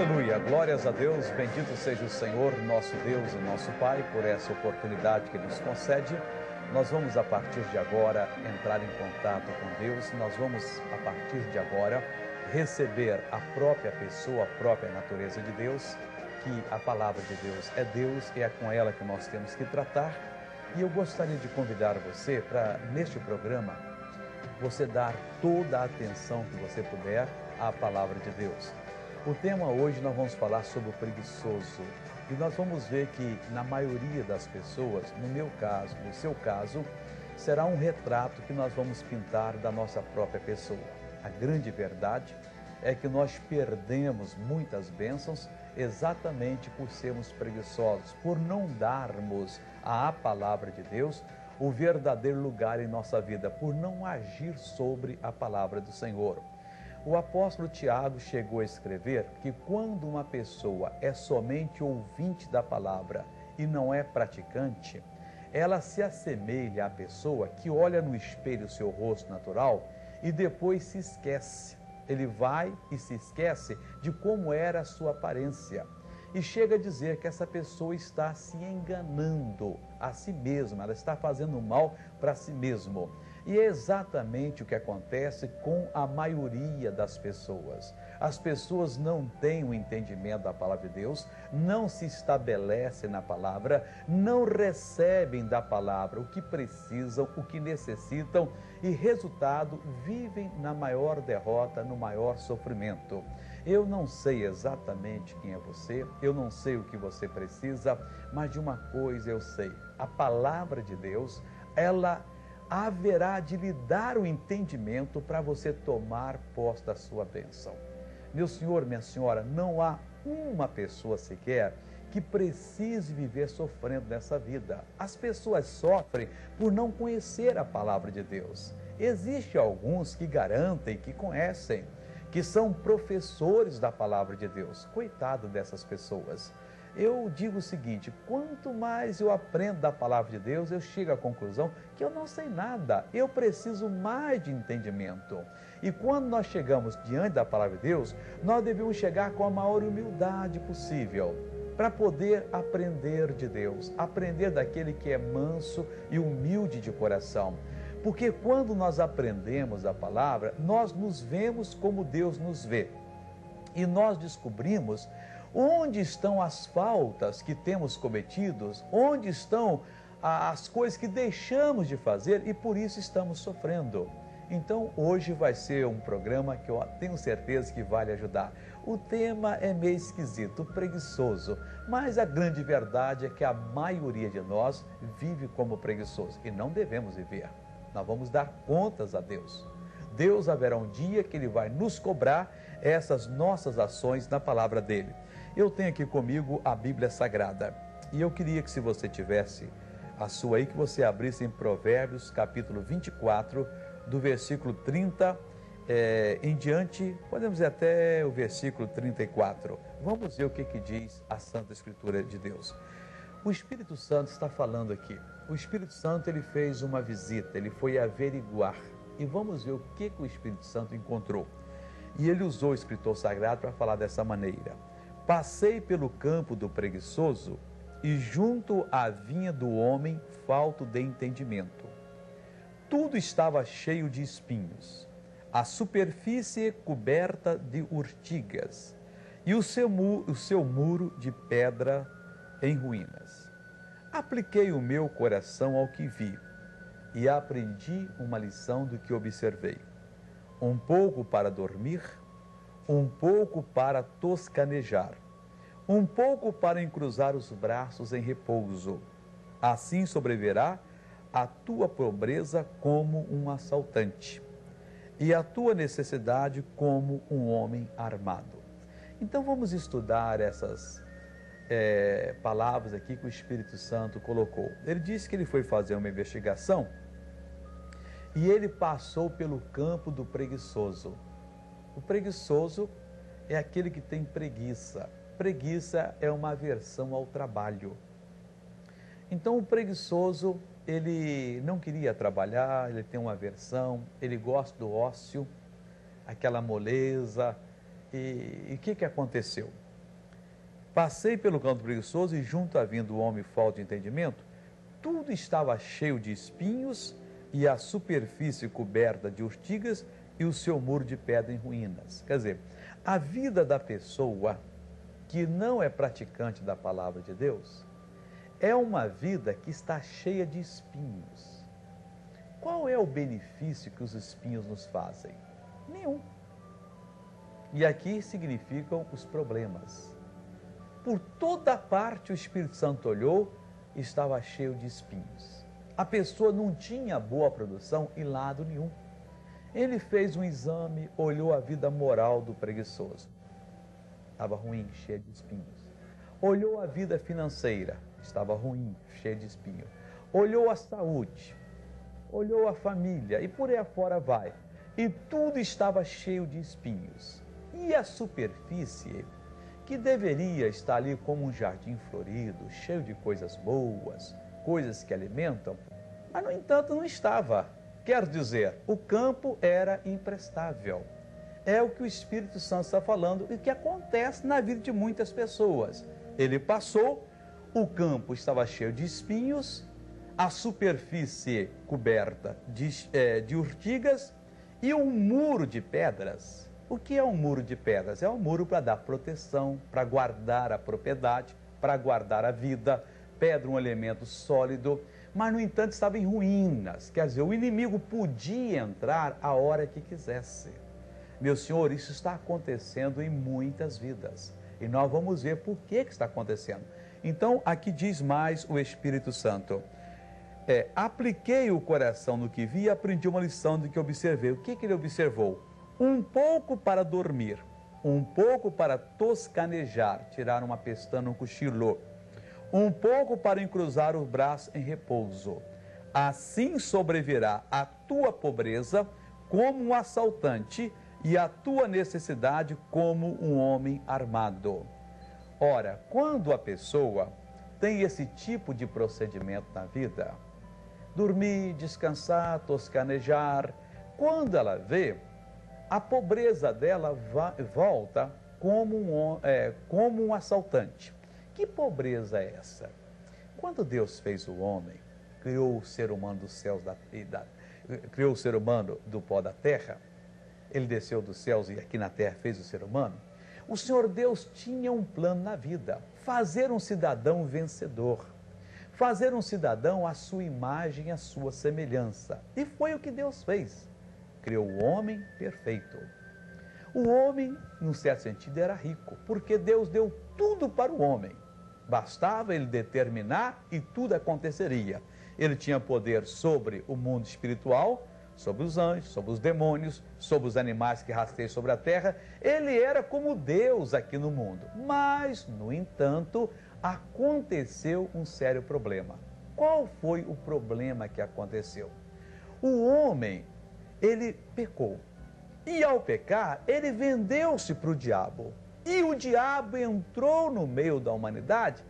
Aleluia, glórias a Deus, bendito seja o Senhor, nosso Deus e nosso Pai, por essa oportunidade que nos concede. Nós vamos a partir de agora entrar em contato com Deus, nós vamos a partir de agora receber a própria pessoa, a própria natureza de Deus, que a palavra de Deus e é com ela que nós temos que tratar. E eu gostaria de convidar você para, neste programa, você dar toda a atenção que você puder à palavra de Deus. O tema hoje nós vamos falar sobre o preguiçoso e nós vamos ver que na maioria das pessoas, no meu caso, no seu caso, será um retrato que nós vamos pintar da nossa própria pessoa. A grande verdade é que nós perdemos muitas bênçãos exatamente por sermos preguiçosos, por não darmos à palavra de Deus o verdadeiro lugar em nossa vida, por não agir sobre a palavra do Senhor. O apóstolo Tiago chegou a escrever que quando uma pessoa é somente ouvinte da palavra e não é praticante, ela se assemelha à pessoa que olha no espelho o seu rosto natural e depois se esquece. Ele vai e se esquece de como era a sua aparência. E chega a dizer que essa pessoa está se enganando a si mesma, ela está fazendo mal para si mesma. E é exatamente o que acontece com a maioria das pessoas. As pessoas não têm o entendimento da palavra de Deus, não se estabelecem na palavra, não recebem da palavra o que precisam, o que necessitam e, resultado, vivem na maior derrota, no maior sofrimento. Eu não sei exatamente quem é você, eu não sei o que você precisa, mas de uma coisa eu sei: a palavra de Deus, ela haverá de lhe dar o entendimento para você tomar posse da sua bênção. Meu senhor, minha senhora, não há uma pessoa sequer que precise viver sofrendo nessa vida. As pessoas sofrem por não conhecer a palavra de Deus. Existem alguns que garantem que conhecem, que são professores da palavra de Deus. Coitado dessas pessoas. Eu digo o seguinte: quanto mais eu aprendo da palavra de Deus, eu chego à conclusão que eu não sei nada, eu preciso mais de entendimento. E quando nós chegamos diante da palavra de Deus, nós devemos chegar com a maior humildade possível, para poder aprender de Deus, aprender daquele que é manso e humilde de coração. Porque quando nós aprendemos a palavra, nós nos vemos como Deus nos vê. E nós descobrimos onde estão as faltas que temos cometidos, onde estão as coisas que deixamos de fazer e por isso estamos sofrendo. Então hoje vai ser um programa que eu tenho certeza que vai lhe ajudar. O tema é meio esquisito, preguiçoso, mas a grande verdade é que a maioria de nós vive como preguiçoso e não devemos viver. Nós vamos dar contas a Deus. Deus haverá um dia que Ele vai nos cobrar essas nossas ações na palavra dEle. Eu tenho aqui comigo a Bíblia Sagrada e eu queria que, se você tivesse a sua aí, que você abrisse em Provérbios capítulo 24, do versículo 30 em diante, podemos ir até o versículo 34. Vamos ver o que diz a Santa Escritura de Deus. O Espírito Santo está falando aqui. O Espírito Santo, ele fez uma visita, ele foi averiguar. E vamos ver o que o Espírito Santo encontrou. E ele usou o escritor sagrado para falar dessa maneira: passei pelo campo do preguiçoso e junto à vinha do homem falto de entendimento. Tudo estava cheio de espinhos, a superfície coberta de urtigas e o seu muro de pedra em ruínas. Apliquei o meu coração ao que vi e aprendi uma lição do que observei. Um pouco para dormir, um pouco para toscanejar, um pouco para encruzar os braços em repouso. Assim sobreviverá a tua pobreza como um assaltante e a tua necessidade como um homem armado. Então vamos estudar essas palavras aqui que o Espírito Santo colocou. Ele disse que ele foi fazer uma investigação e ele passou pelo campo do preguiçoso. O preguiçoso é aquele que tem preguiça. Preguiça é uma aversão ao trabalho. Então o preguiçoso, ele não queria trabalhar, ele tem uma aversão, ele gosta do ócio, aquela moleza. E o que aconteceu? Passei pelo canto preguiçoso e junto a vindo o homem falto de entendimento, tudo estava cheio de espinhos e a superfície coberta de urtigas e o seu muro de pedra em ruínas. Quer dizer, a vida da pessoa que não é praticante da palavra de Deus é uma vida que está cheia de espinhos. Qual é o benefício que os espinhos nos fazem? Nenhum. E aqui significam os problemas. Por toda parte o Espírito Santo olhou e estava cheio de espinhos. A pessoa não tinha boa produção em lado nenhum. Ele fez um exame, olhou a vida moral do preguiçoso. Estava ruim, cheia de espinhos. Olhou a vida financeira, estava ruim, cheia de espinhos. Olhou a saúde, olhou a família e por aí afora vai. E tudo estava cheio de espinhos. E a superfície, que deveria estar ali como um jardim florido, cheio de coisas boas, coisas que alimentam, mas no entanto não estava. Quer dizer, o campo era imprestável. É o que o Espírito Santo está falando e que acontece na vida de muitas pessoas. Ele passou, o campo estava cheio de espinhos, a superfície coberta de urtigas e um muro de pedras. O que é um muro de pedras? É um muro para dar proteção, para guardar a propriedade, para guardar a vida. Pedra, um elemento sólido, mas no entanto estava em ruínas. Quer dizer, o inimigo podia entrar a hora que quisesse. Meu senhor, isso está acontecendo em muitas vidas. E nós vamos ver por que está acontecendo. Então, aqui diz mais o Espírito Santo. Apliquei o coração no que vi e aprendi uma lição do que observei. O que ele observou? Um pouco para dormir, um pouco para toscanejar, tirar uma pestana, um cochilo, um pouco para encruzar os braços em repouso. Assim sobrevirá a tua pobreza como um assaltante e a tua necessidade como um homem armado. Ora, quando a pessoa tem esse tipo de procedimento na vida, dormir, descansar, toscanejar, quando ela vê, a pobreza dela volta como um assaltante. Que pobreza é essa? Quando Deus fez o homem, criou o ser humano dos céus criou o ser humano do pó da terra, ele desceu dos céus e aqui na terra fez o ser humano, o Senhor Deus tinha um plano na vida, fazer um cidadão vencedor, fazer um cidadão à sua imagem, à sua semelhança. E foi o que Deus fez. Criou o homem perfeito. O homem, num certo sentido, era rico, porque Deus deu tudo para o homem. Bastava ele determinar e tudo aconteceria. Ele tinha poder sobre o mundo espiritual, sobre os anjos, sobre os demônios, sobre os animais que rasteiam sobre a terra. Ele era como Deus aqui no mundo. Mas, no entanto, aconteceu um sério problema. Qual foi o problema que aconteceu? O homem, ele pecou. E ao pecar, ele vendeu-se para o diabo. E o diabo entrou no meio da humanidade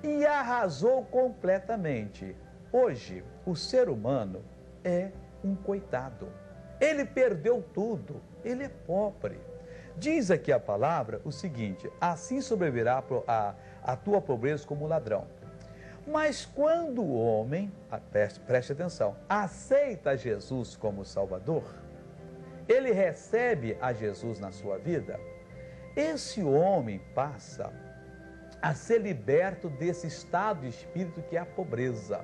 e arrasou completamente. Hoje, o ser humano é um coitado. Ele perdeu tudo. Ele é pobre. Diz aqui a palavra o seguinte: assim sobrevirá a tua pobreza como ladrão. Mas quando o homem, preste atenção, aceita Jesus como Salvador, ele recebe a Jesus na sua vida, esse homem passa a ser liberto desse estado de espírito que é a pobreza,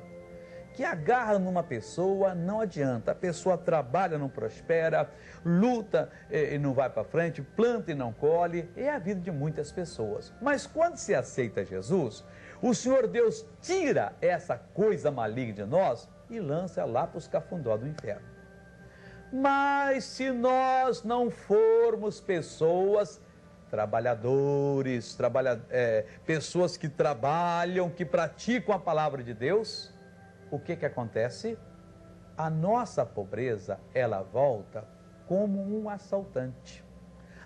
que agarra numa pessoa, não adianta. A pessoa trabalha, não prospera, luta e não vai para frente, planta e não colhe. É a vida de muitas pessoas. Mas quando se aceita Jesus, o Senhor Deus tira essa coisa maligna de nós e lança lá para os cafundó do inferno. Mas se nós não formos pessoas trabalhadores, pessoas que trabalham, que praticam a palavra de Deus, o que acontece? A nossa pobreza, ela volta como um assaltante.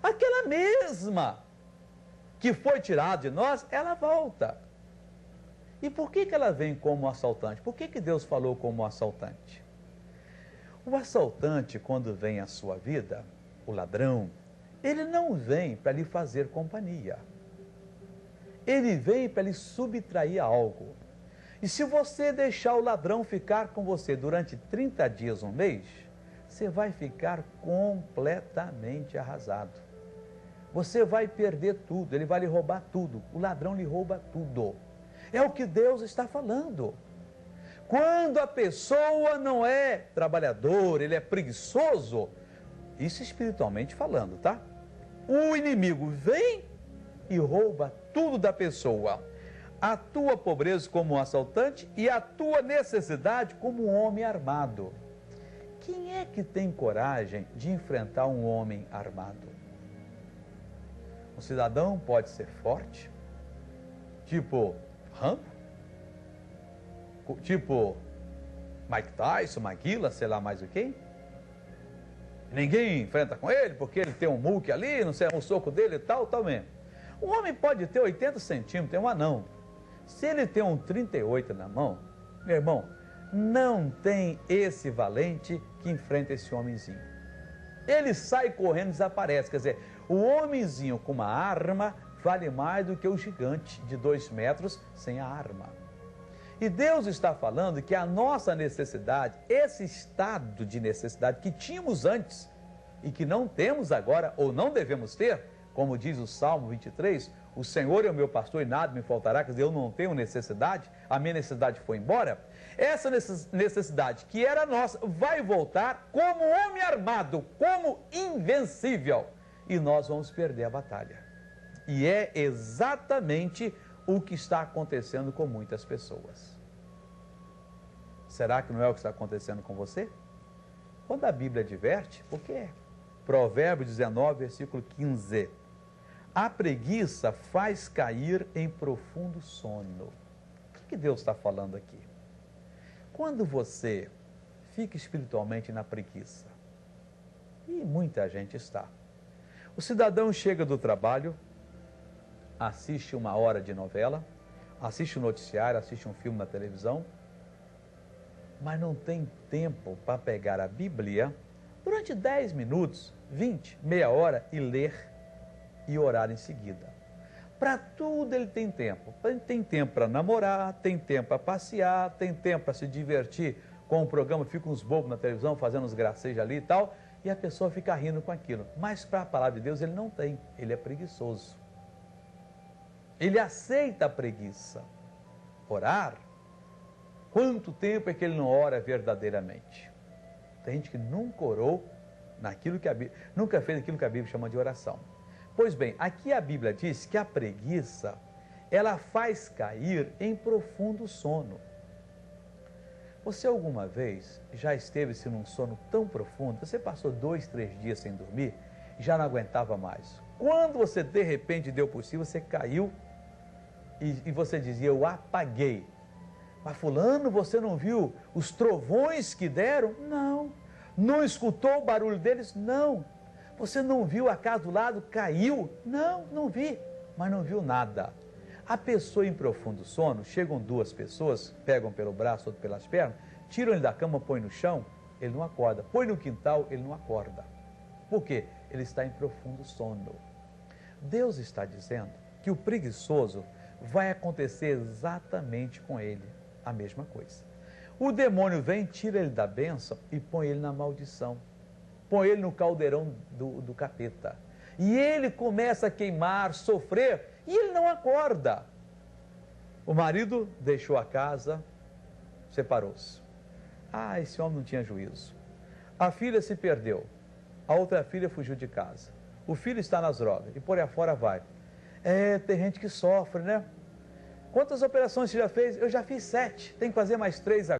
Aquela mesma que foi tirada de nós, ela volta. E por que ela vem como um assaltante? Por que Deus falou como um assaltante? O assaltante, quando vem à sua vida, o ladrão, ele não vem para lhe fazer companhia. Ele vem para lhe subtrair algo. E se você deixar o ladrão ficar com você durante 30 dias, um mês, você vai ficar completamente arrasado. Você vai perder tudo, ele vai lhe roubar tudo. O ladrão lhe rouba tudo. É o que Deus está falando. Quando a pessoa não é trabalhador, ele é preguiçoso, isso espiritualmente falando, tá? O inimigo vem e rouba tudo da pessoa. A tua pobreza como um assaltante e a tua necessidade como um homem armado. Quem é que tem coragem de enfrentar um homem armado? Um cidadão pode ser forte, tipo Rambo, tipo Mike Tyson, Maguila, sei lá mais o quê. Ninguém enfrenta com ele porque ele tem um muque ali, não sei, um soco dele e tal mesmo. Um homem pode ter 80 centímetros, é um anão. Se ele tem um 38 na mão, meu irmão, não tem esse valente que enfrenta esse homenzinho. Ele sai correndo e desaparece. Quer dizer, o homenzinho com uma arma vale mais do que o gigante de 2 metros sem a arma. E Deus está falando que a nossa necessidade, esse estado de necessidade que tínhamos antes e que não temos agora ou não devemos ter, como diz o Salmo 23, o Senhor é o meu pastor e nada me faltará, quer dizer, eu não tenho necessidade, a minha necessidade foi embora. Essa necessidade que era nossa vai voltar como homem armado, como invencível. E nós vamos perder a batalha. E é exatamente o que está acontecendo com muitas pessoas. Será que não é o que está acontecendo com você? Quando a Bíblia adverte, o que é? Provérbios 19, versículo 15. A preguiça faz cair em profundo sono. O que Deus está falando aqui? Quando você fica espiritualmente na preguiça, e muita gente está, o cidadão chega do trabalho, assiste 1 hora de novela, assiste um noticiário, assiste um filme na televisão, mas não tem tempo para pegar a Bíblia durante 10 minutos, 20, meia hora e ler e orar em seguida. Para tudo ele tem tempo. Ele tem tempo para namorar, tem tempo para passear, tem tempo para se divertir com o programa, fica uns bobos na televisão fazendo uns gracejos ali e tal, e a pessoa fica rindo com aquilo. Mas para a palavra de Deus ele não tem, ele é preguiçoso. Ele aceita a preguiça. Orar, quanto tempo é que ele não ora verdadeiramente? Tem gente que nunca orou naquilo que a Bíblia, nunca fez aquilo que a Bíblia chama de oração. Pois bem, aqui a Bíblia diz que a preguiça, ela faz cair em profundo sono. Você alguma vez já esteve-se num sono tão profundo, você passou 2, 3 dias sem dormir, já não aguentava mais. Quando você de repente deu por si, você caiu e você dizia, eu apaguei. Mas fulano, você não viu os trovões que deram? Não. Não escutou o barulho deles? Não. Você não viu a casa do lado? Caiu? Não, não vi. Mas não viu nada. A pessoa em profundo sono, chegam 2 pessoas, pegam pelo braço, outro pelas pernas, tiram ele da cama, põem no chão, ele não acorda. Põe no quintal, ele não acorda. Por quê? Ele está em profundo sono. Deus está dizendo que o preguiçoso vai acontecer exatamente com ele a mesma coisa. O demônio vem, tira ele da bênção e põe ele na maldição. Põe ele no caldeirão do capeta. E ele começa a queimar, sofrer, e ele não acorda. O marido deixou a casa, separou-se. Ah, esse homem não tinha juízo. A filha se perdeu. A outra filha fugiu de casa. O filho está nas drogas e por aí afora vai. Tem gente que sofre, né? Quantas operações você já fez? Eu já fiz 7, tem que fazer mais 3 agora.